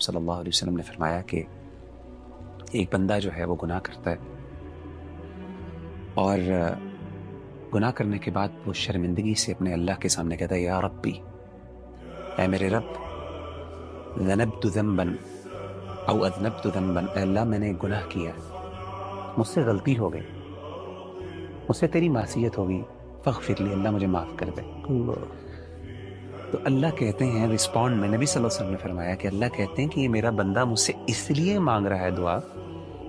صلی اللہ علیہ وسلم نے فرمایا کہ ایک بندہ جو ہے وہ گناہ کرتا ہے اور گناہ کرنے کے بعد وہ شرمندگی سے اپنے اللہ کے سامنے کہتا ہے یا ربی، اے میرے رب، ذنبت ذنبا او اذنبت ذنبا، اے اللہ میں نے ایک گناہ کیا، مجھ سے غلطی ہو گئی، مجھ سے تیری معصیت ہو گئی، فاغفر لی، اللہ مجھے معاف کر دے۔ تو اللہ کہتے ہیں رسپونڈ میں، نبی صلی اللہ علیہ وسلم نے فرمایا کہ اللہ کہتے ہیں کہ یہ میرا بندہ مجھ سے اس لیے مانگ رہا ہے دعا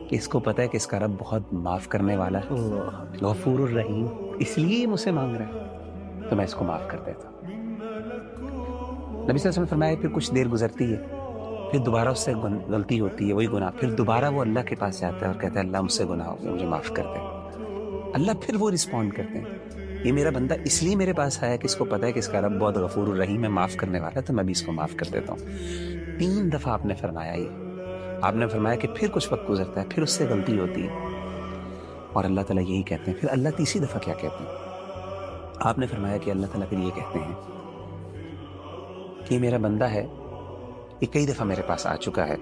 کہ اس کو پتہ ہے کہ اس کا رب بہت معاف کرنے والا ہے، غفور الرحیم، اس لیے یہ مجھ سے مانگ رہا ہے تو میں اس کو معاف کر دیتا ہوں۔ نبی صلی اللہ علیہ وسلم نے فرمایا پھر کچھ دیر گزرتی ہے، پھر دوبارہ اس سے غلطی ہوتی ہے، وہی گناہ، پھر دوبارہ وہ اللہ کے پاس جاتا ہے اور کہتا ہے اللہ مجھ سے گناہ ہو گیا، مجھے معاف کر دے۔ اللہ پھر وہ رسپونڈ کرتے ہیں، یہ میرا بندہ اس لیے میرے پاس آیا کہ اس کو پتہ ہے کہ اس کا رب بہت غفور الرحیم ہے، معاف کرنے والا ہے، تو میں بھی اس کو معاف کر دیتا ہوں۔ 3 دفعہ آپ نے فرمایا یہ، آپ نے فرمایا کہ پھر کچھ وقت گزرتا ہے، پھر اس سے غلطی ہوتی ہے اور اللہ تعالیٰ یہی کہتے ہیں۔ پھر اللہ تیسری دفعہ کیا کہتے ہیں؟ آپ نے فرمایا کہ اللہ تعالیٰ پھر یہ کہتے ہیں کہ میرا بندہ ہے، یہ کئی دفعہ میرے پاس آ چکا ہے،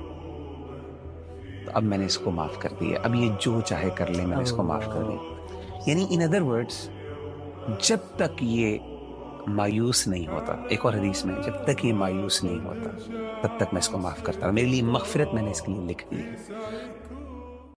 تو اب میں نے اس کو معاف کر دیا، اب یہ جو چاہے کر لے، میں نے اس کو معاف کر دیا۔ یعنی ان ادر ورڈز، جب تک یہ مایوس نہیں ہوتا، ایک اور حدیث میں جب تک یہ مایوس نہیں ہوتا تب تک میں اس کو معاف کرتا ہوں، میرے لیے مغفرت میں نے اس کے لیے لکھ دی ہے۔